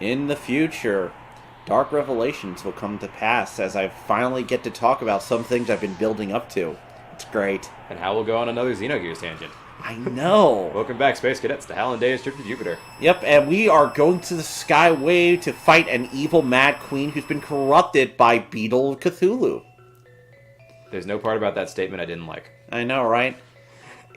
In the future, dark revelations will come to pass as I finally get to talk about some things I've been building up to. It's great. And Hal will go on another Xenogears tangent. I know. Welcome back, Space Cadets, to Hal and Dave's Trip to Jupiter. Yep, and we are going to the Skyway to fight an evil Mad Queen who's been corrupted by Beetle Cthulhu. There's no part about that statement I didn't like. I know, right?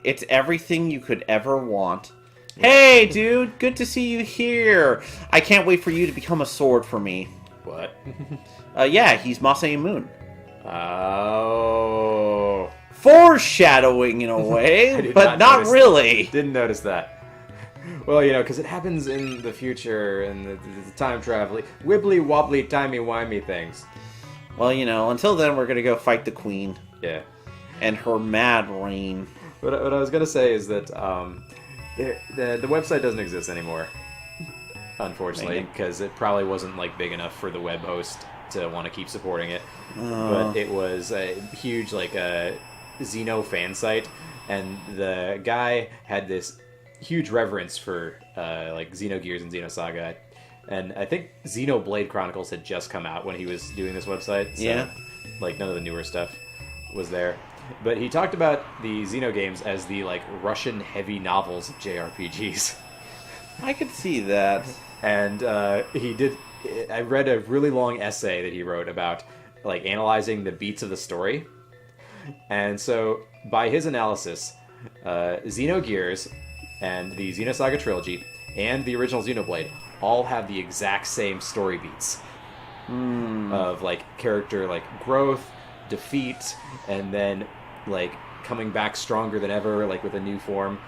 It's everything you could ever want. Yeah. Hey, dude, good to see you here. I can't wait for you to become a sword for me. What? Yeah, he's Masai Moon. Oh... Foreshadowing in a way, but not really. Didn't notice that. Well, because it happens in the future and the time travel, wibbly wobbly timey wimey things. Well, until then, we're gonna go fight the Queen. Yeah. And her mad reign. What I was gonna say is that the website doesn't exist anymore, unfortunately, because it probably wasn't big enough for the web host to want to keep supporting it. But it was a huge Xeno fan site, and the guy had this huge reverence for Xenogears and Xenosaga, and I think Xenoblade Chronicles had just come out when he was doing this website, so yeah, none of the newer stuff was there. But he talked about the Xeno games as the Russian heavy novels of JRPGs. I could see that. And I read a really long essay that he wrote about analyzing the beats of the story. And so, by his analysis, Xenogears and the Xenosaga trilogy and the original Xenoblade all have the exact same story beats of character growth, defeat, and then coming back stronger than ever, with a new form.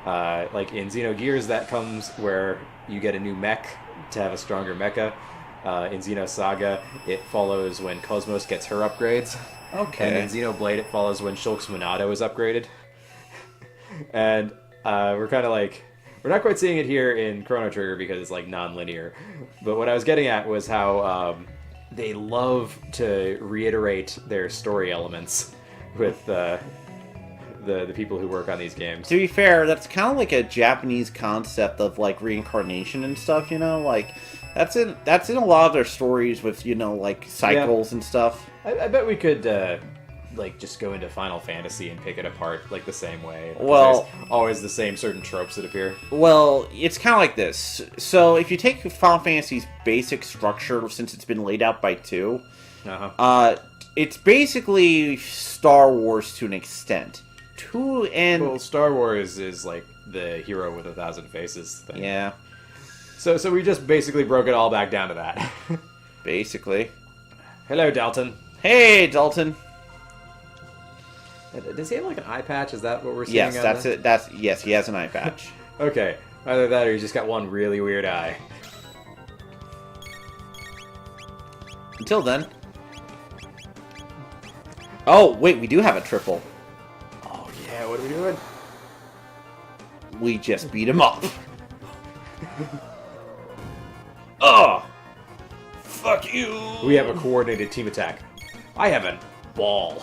In Xenogears, that comes where you get a new mech to have a stronger mecha. In Xenosaga, it follows when Cosmos gets her upgrades. Okay. And in Xenoblade, it follows when Shulk's Monado is upgraded. And we're kind of we're not quite seeing it here in Chrono Trigger because it's non-linear. But what I was getting at was how they love to reiterate their story elements with the people who work on these games. To be fair, that's kind of a Japanese concept of reincarnation and stuff, That's in a lot of their stories with, cycles and stuff. I bet we could, just go into Final Fantasy and pick it apart, the same way. Well... There's always the same certain tropes that appear. Well, it's kind of like this. So, if you take Final Fantasy's basic structure, since it's been laid out by 2, it's basically Star Wars to an extent. Well, Star Wars is, the hero with 1,000 faces thing. Yeah. So we just basically broke it all back down to that. Basically. Hello, Dalton. Hey, Dalton. Does he have an eye patch? Is that what we're seeing? Yes, that's it. Yes, he has an eye patch. Okay. Either that or he's just got one really weird eye. Until then. Oh, wait, we do have a triple. Oh, yeah, what are we doing? We just beat him up. Ugh! Fuck you! We have a coordinated team attack. I have a ball.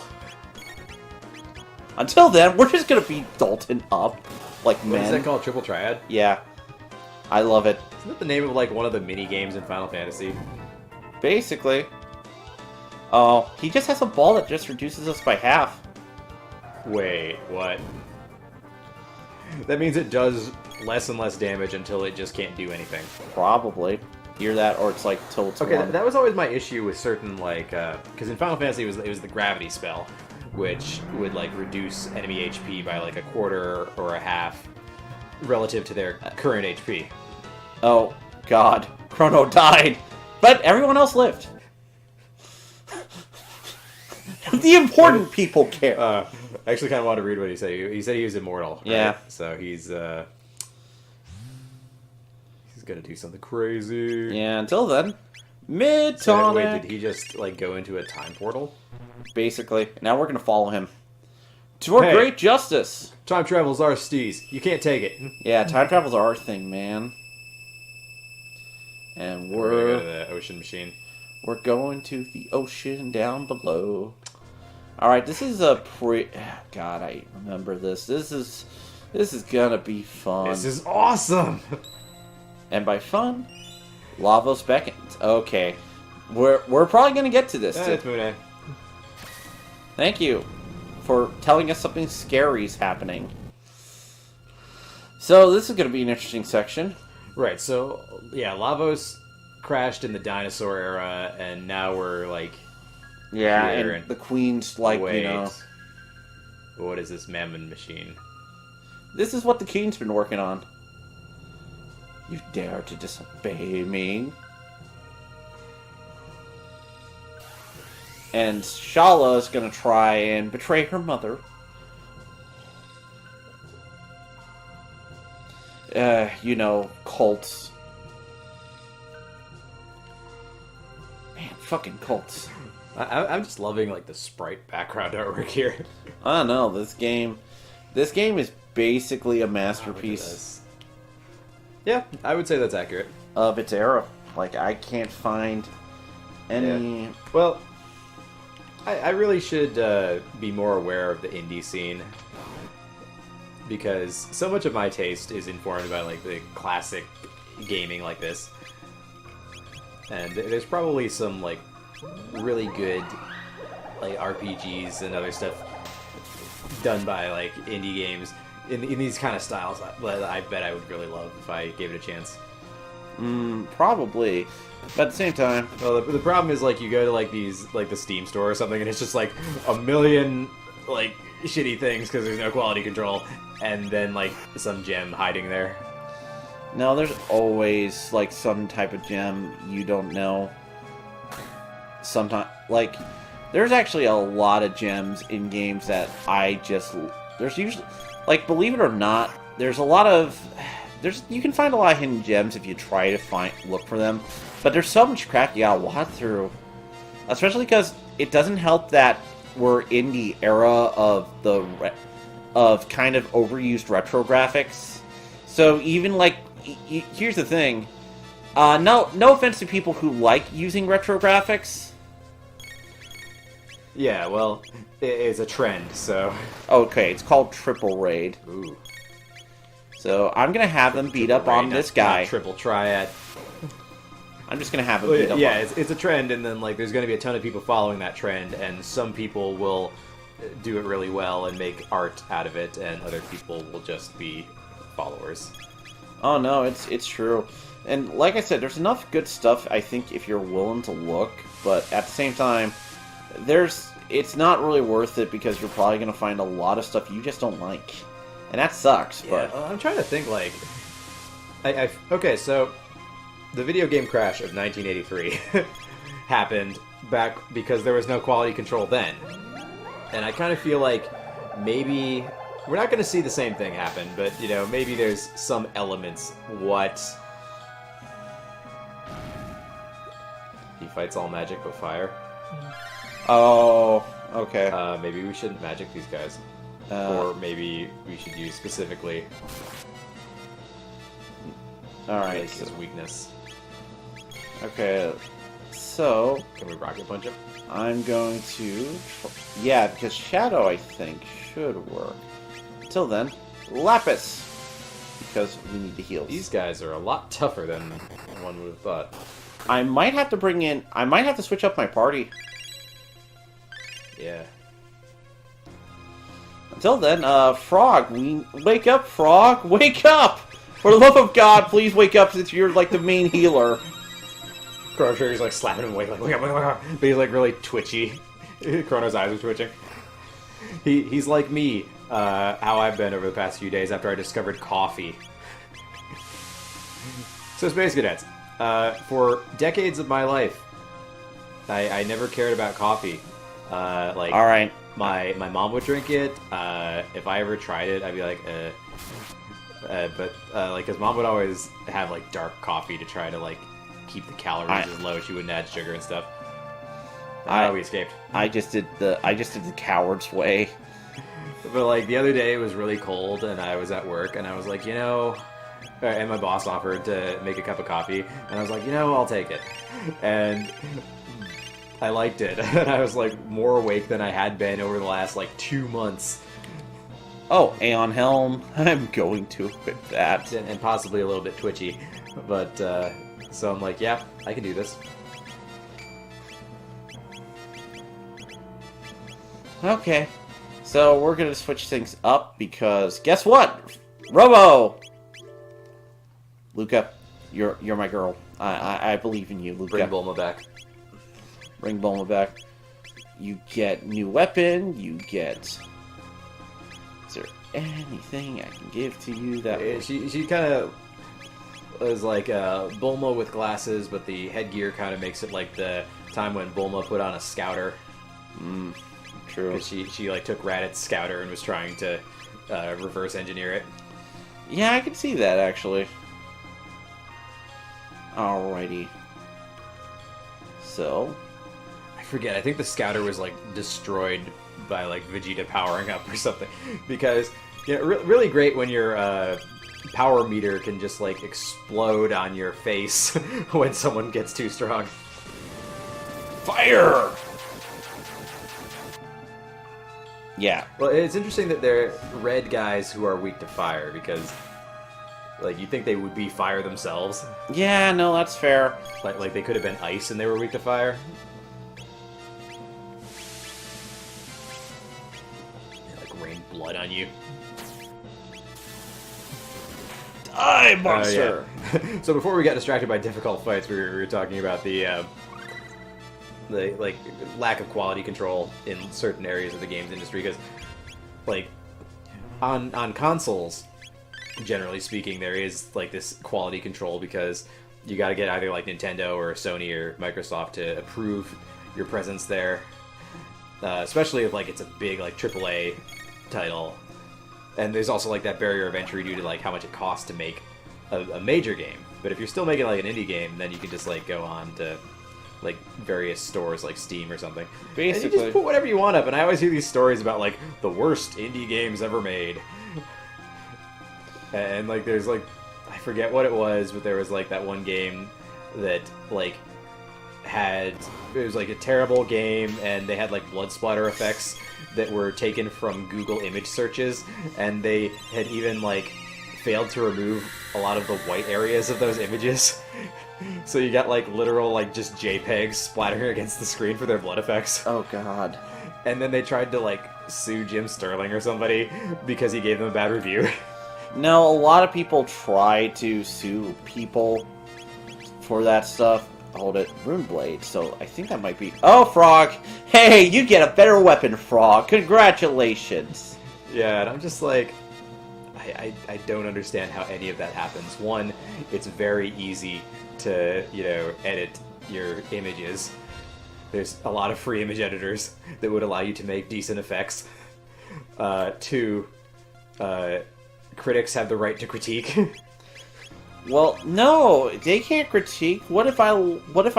Until then, we're just gonna beat Dalton up like men. What is that called? Triple Triad? Yeah. I love it. Isn't that the name of one of the mini games in Final Fantasy? Basically. Oh, he just has a ball that just reduces us by half. Wait, what? That means it does less and less damage until it just can't do anything. Probably. Either that, or it's till it's okay. That was always my issue with certain because in Final Fantasy it was the gravity spell, which would reduce enemy HP by a quarter or a half relative to their current HP. Oh God, Chrono died, but everyone else lived. The important people care. I actually kind of wanted to read what he said. He said he was immortal. Right? Yeah. So he's gonna do something crazy. Yeah. Until then, Mid-tonic. Wait, did he just go into a time portal? Basically. Now we're gonna follow him. To our great justice. Time travel's our steez. You can't take it. Yeah, time travel's our thing, man. And we're going to the ocean machine. We're going to the ocean down below. Alright, this is a God, I remember this. This is gonna be fun. This is awesome! And by fun, Lavos beckons. Okay. We're probably going to get to this. It's Moon. Thank you for telling us something scary is happening. So this is going to be an interesting section. Right, so, yeah, Lavos crashed in the dinosaur era, and now we're, like... Yeah, and the Queen's like, wait, what is this Mammon machine? This is what the King's been working on. You dare to disobey me? And Shala is going to try and betray her mother. You know, cults. Man, fucking cults. I'm just loving, like, the sprite background artwork here. I don't know, this game is basically a masterpiece. Yeah, I would say that's accurate. Of its era. Like, I can't find any... Yeah. Well, I really should be more aware of the indie scene. Because so much of my taste is informed by, like, the classic gaming like this. And there's probably some, like, really good, like, RPGs and other stuff done by, like, indie games in these kind of styles that I bet I would really love if I gave it a chance. Probably. But at the same time... Well, the problem is, like, you go to, like, these, like, the Steam store or something, and it's just, like, a million, like, shitty things because there's no quality control, and then, like, some gem hiding there. No, there's always, like, some type of gem you don't know. Sometimes, like, there's actually a lot of gems in games that there's usually, like, believe it or not, there's a lot of, you can find a lot of hidden gems if you try to look for them, but there's so much crap you gotta walk through. Especially because it doesn't help that we're in the era of kind of overused retro graphics. So even, like, here's the thing, no offense to people who like using retro graphics. Yeah, well, it's a trend, so... Okay, it's called Triple Raid. Ooh. So I'm gonna have them beat up on this guy. Triple Triad. I'm just gonna have them beat up on... Yeah, it's a trend, and then, like, there's gonna be a ton of people following that trend, and some people will do it really well and make art out of it, and other people will just be followers. Oh no, it's true. And like I said, there's enough good stuff, I think, if you're willing to look, but at the same time, it's not really worth it because you're probably going to find a lot of stuff you just don't like. And that sucks, yeah, but... I'm trying to think, like... Okay, so, the video game crash of 1983 happened back because there was no quality control then. And I kind of feel like maybe... We're not going to see the same thing happen, but, you know, maybe there's some elements. What? He fights all magic but fire. Oh, okay. Maybe we shouldn't magic these guys. Or maybe we should use specifically... Alright. His weakness. Okay, so... Can we rocket punch him? I'm going to... Yeah, because Shadow, I think, should work. Until then, Lapis! Because we need to heal. These guys are a lot tougher than one would have thought. I might have to switch up my party. Yeah. Until then, Frog, wake up, Frog! Wake up! For the love of God, please wake up since you're, like, the main healer. Chrono Trigger's, like, slapping him awake, like, wake up, wake up, wake up. But he's, like, really twitchy. Chrono's eyes are twitching. He's like me, how I've been over the past few days after I discovered coffee. So, Space Cadets, for decades of my life, I never cared about coffee. Like, all right, my mom would drink it. If I ever tried it, I'd be like, but like, cause mom would always have like dark coffee to try to like keep the calories as low as she wouldn't add sugar and stuff. We escaped. I just did the coward's way. But like the other day, it was really cold, and I was at work, and I was like, and my boss offered to make a cup of coffee, and I was like, I'll take it, and I liked it, and I was like more awake than I had been over the last like 2 months. Oh, Aeon Helm, I'm going to equip that. And possibly a little bit twitchy, but So I'm like, yeah, I can do this. Okay. So we're going to switch things up because guess what? Robo! Luca, you're my girl. I believe in you, Luca. Bring Bulma back. Bring Bulma back. You get new weapon. You get... Is there anything I can give to you that... She kind of was like Bulma with glasses, but the headgear kind of makes it like the time when Bulma put on a scouter. True. She like took Raditz scouter and was trying to reverse engineer it. Yeah, I can see that, actually. Alrighty. So... I forget, I think the scouter was like destroyed by like Vegeta powering up or something. Because, you know, really great when your power meter can just like explode on your face when someone gets too strong. Fire! Yeah. Well, it's interesting that they're red guys who are weak to fire, because like you think they would be fire themselves. Yeah, no, that's fair. Like they could have been ice and they were weak to fire. They like rain blood on you. Die, monster! Yeah. So before we got distracted by difficult fights, we were talking about the like lack of quality control in certain areas of the games industry, because like on consoles, generally speaking, there is like this quality control because you got to get either like Nintendo or Sony or Microsoft to approve your presence there, especially if like it's a big like AAA title. And there's also like that barrier of entry due to like how much it costs to make a major game. But if you're still making like an indie game, then you can just like go on to like various stores like Steam or something. Basically, and you just put whatever you want up. And I always hear these stories about like the worst indie games ever made. And like there's like, I forget what it was, but there was like that one game that like it was like a terrible game, and they had like blood splatter effects that were taken from Google image searches, and they had even like failed to remove a lot of the white areas of those images. So you got like literal like just JPEGs splattering against the screen for their blood effects. oh god. And then they tried to like sue Jim Sterling or somebody because he gave them a bad review. No, a lot of people try to sue people for that stuff. Hold it, Runeblade. So I think that might be... Oh, Frog! Hey, you get a better weapon, Frog. Congratulations. Yeah, and I'm just like, I don't understand how any of that happens. One, it's very easy to, you know, edit your images. There's a lot of free image editors that would allow you to make decent effects. Two, critics have the right to critique. Well, no, they can't critique. What if I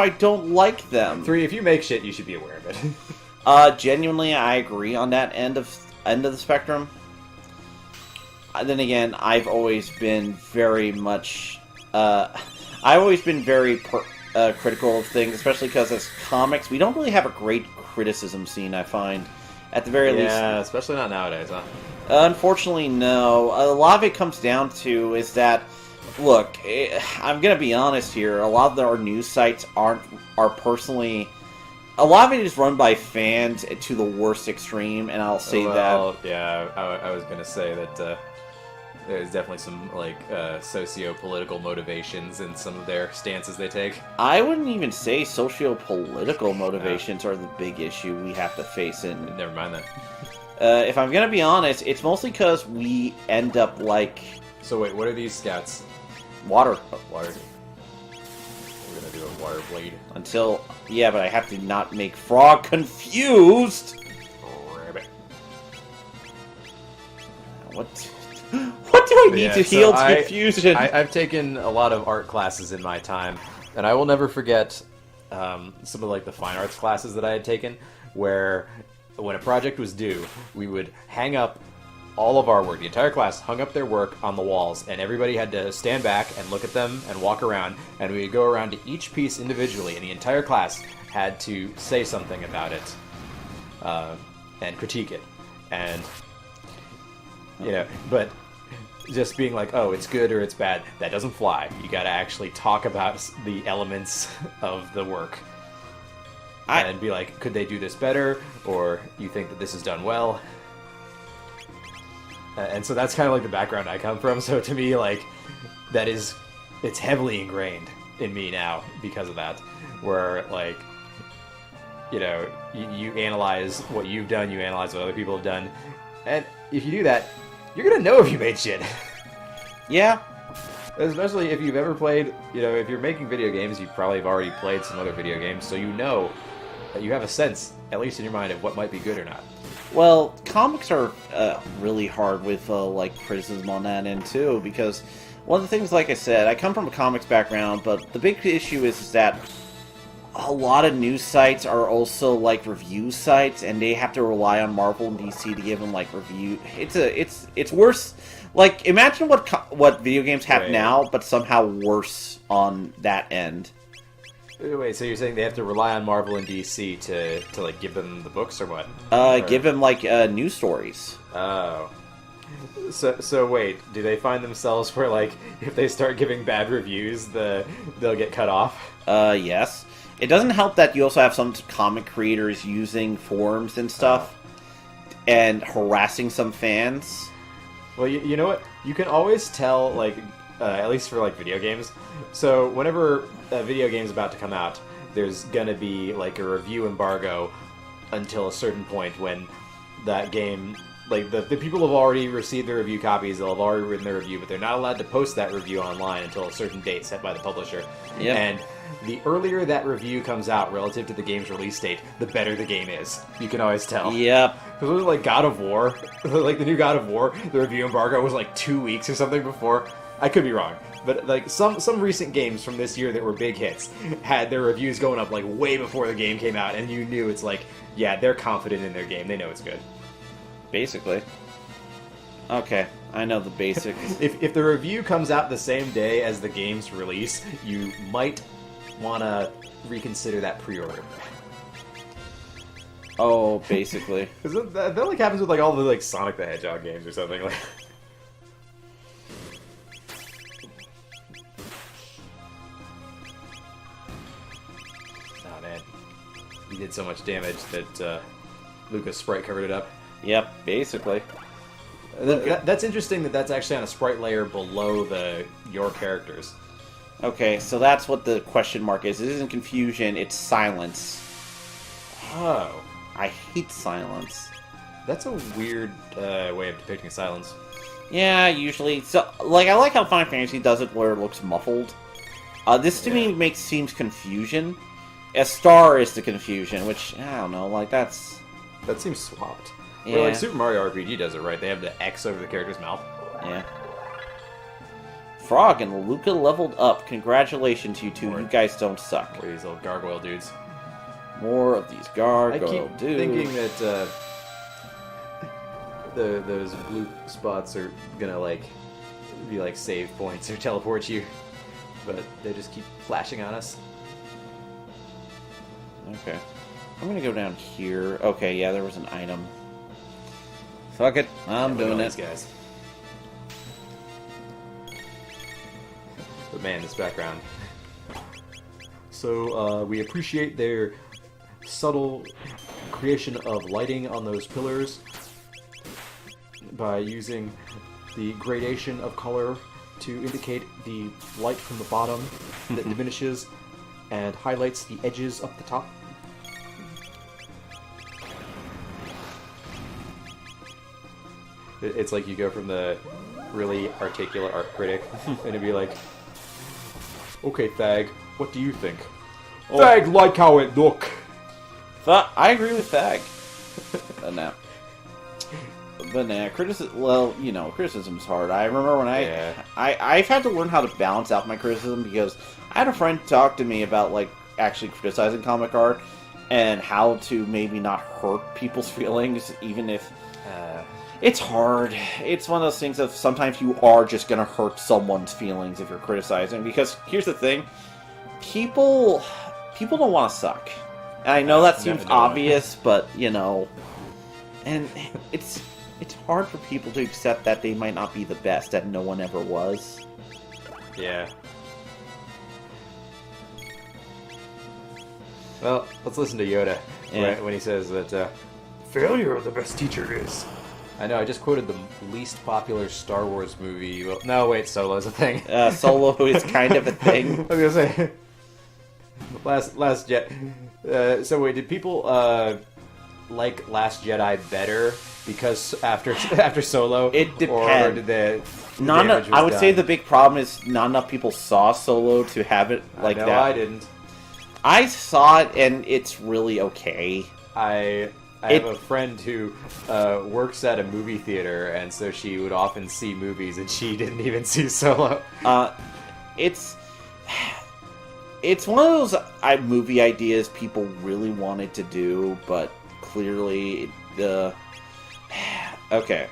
don't like them? Three, if you make shit, you should be aware of it. Genuinely, I agree on that end of the spectrum. Then again, I've always been very much, critical of things, especially because as comics, we don't really have a great criticism scene, I find. At the very least. Yeah, especially not nowadays, huh? Unfortunately, no. A lot of it comes down to is that, look, I'm gonna be honest here. A lot of our news sites are personally. A lot of it is run by fans to the worst extreme, and I'll say that. Yeah, I was gonna say that there's definitely some like socio-political motivations in some of their stances they take. I wouldn't even say socio-political motivations are the big issue we have to face in. Never mind that. If I'm gonna be honest, it's mostly because we end up like. So wait, what are these scouts? Water. Oh, water. We're gonna do a water blade. Until, yeah, but I have to not make Frog confused. Rabbit. What do I need to heal confusion? I've taken a lot of art classes in my time, and I will never forget some of like the fine arts classes that I had taken, where when a project was due, we would hang up all of our work. The entire class hung up their work on the walls, and everybody had to stand back and look at them and walk around, and we would go around to each piece individually, and the entire class had to say something about it and critique it. And, you know, but just being like, oh, it's good or it's bad, that doesn't fly. You gotta actually talk about the elements of the work. And be like, could they do this better? Or you think that this is done well? And so that's kind of like the background I come from. So to me, like, it's heavily ingrained in me now because of that. Where, like, you know, you analyze what you've done, you analyze what other people have done. And if you do that, you're gonna know if you made shit. Yeah. Especially if you've ever played, you know, if you're making video games, you probably have already played some other video games, so you know that you have a sense, at least in your mind, of what might be good or not. Well, comics are really hard with, like, criticism on that end, too, because one of the things, like I said, I come from a comics background, but the big issue is that a lot of news sites are also, like, review sites, and they have to rely on Marvel and DC to give them, like, review. It's worse. Like, imagine what video games have now, but somehow worse on that end. Wait, so you're saying they have to rely on Marvel and DC to like, give them the books, or what? Give them, like, news stories. Oh. So wait, do they find themselves where, like, if they start giving bad reviews, they'll get cut off? Yes. It doesn't help that you also have some comic creators using forums and stuff, and harassing some fans. Well, you know what? You can always tell, like, at least for, like, video games. So whenever a video game's about to come out, there's gonna be, like, a review embargo until a certain point when that game, like, the people have already received their review copies, they'll have already written their review, but they're not allowed to post that review online until a certain date set by the publisher. Yep. And the earlier that review comes out relative to the game's release date, the better the game is. You can always tell. Yep. Because it was like God of War, like the new God of War, the review embargo was like 2 weeks or something before. I could be wrong, but like some recent games from this year that were big hits had their reviews going up like way before the game came out, and you knew it's like, yeah, they're confident in their game, they know it's good. Basically. Okay, I know the basics. If the review comes out the same day as the game's release, you might want to reconsider that pre-order. Oh, basically. Because that like happens with like all the like Sonic the Hedgehog games or something like. Oh man, he did so much damage that Lucas Sprite covered it up. Yep, basically. That's interesting that's actually on a sprite layer below your characters. Okay, so that's what the question mark is. It isn't confusion, it's silence. Oh. I hate silence. That's a weird way of depicting silence. Yeah, usually. So, like, I like how Final Fantasy does it where it looks muffled. This to me seems confusion. A star is the confusion, which, I don't know, like, that seems swapped. Yeah. Well, like Super Mario RPG does it, right? They have the X over the character's mouth. Yeah. Frog and Luca leveled up. Congratulations, you two. You guys don't suck. Or these little gargoyle dudes. More of these gargoyle I keep dudes. thinking that those blue spots are gonna like be like save points or teleport you, but they just keep flashing on us. Okay. I'm gonna go down here. Okay, yeah, there was an item. Fuck it. I'm doing it. These guys. But man, this background. So, we appreciate their subtle creation of lighting on those pillars by using the gradation of color to indicate the light from the bottom that diminishes and highlights the edges up the top. It's like you go from the really articulate art critic and it'd be like, okay, Thag, what do you think? Oh. Thag, like how it look. I agree with Thag. But nah, criticism. Well, you know, criticism's hard. I remember when I've had to learn how to balance out my criticism because I had a friend talk to me about like actually criticizing comic art and how to maybe not hurt people's feelings, even if. It's hard. It's one of those things that sometimes you are just going to hurt someone's feelings if you're criticizing. Because here's the thing. People don't want to suck. And I know that seems obvious, but, you know... And it's... it's hard for people to accept that they might not be the best, that no one ever was. Yeah. Well, let's listen to Yoda when he says that failure the best teacher is. I know, I just quoted the least popular Star Wars movie. Well, no, wait, Solo's a thing. Solo is kind of a thing. I was gonna say, Last Jedi. So wait, did people like Last Jedi better because after Solo? It depends. Or did the damage was I would done? say the big problem is not enough people saw Solo to have it like that. I didn't. I saw it, and it's really okay. I have a friend who works at a movie theater, and so she would often see movies, and she didn't even see Solo. It's one of those movie ideas people really wanted to do, but clearly okay.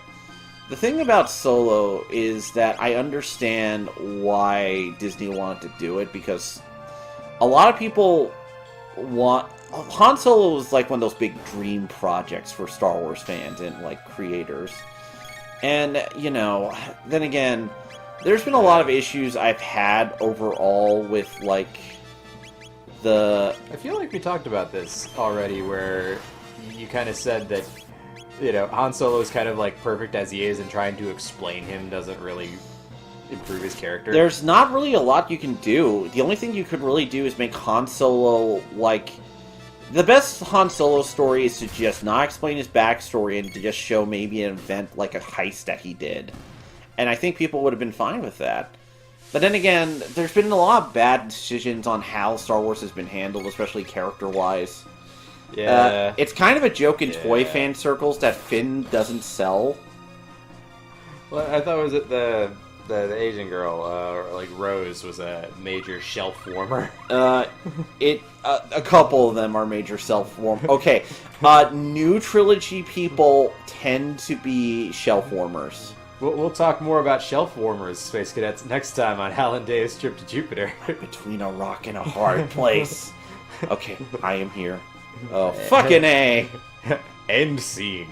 The thing about Solo is that I understand why Disney wanted to do it, because a lot of people want... Han Solo is like one of those big dream projects for Star Wars fans and like creators. And, you know, then again, there's been a lot of issues I've had overall with like the... I feel like we talked about this already, where you kind of said that, you know, Han Solo is kind of like perfect as he is, and trying to explain him doesn't really improve his character. There's not really a lot you can do. The only thing you could really do is make Han Solo like... The best Han Solo story is to just not explain his backstory and to just show maybe an event like a heist that he did. And I think people would have been fine with that. But then again, there's been a lot of bad decisions on how Star Wars has been handled, especially character-wise. Yeah. It's kind of a joke in toy fan circles that Finn doesn't sell. Well, I thought it was the Asian girl, like Rose, was a major shelf warmer. A couple of them are major self-warm. Okay, new trilogy people tend to be shelf warmers. We'll talk more about shelf warmers, Space Cadets, next time on Hal and Dave's trip to Jupiter. Between a rock and a hard place. Okay, I am here. Oh, fucking A! End scene.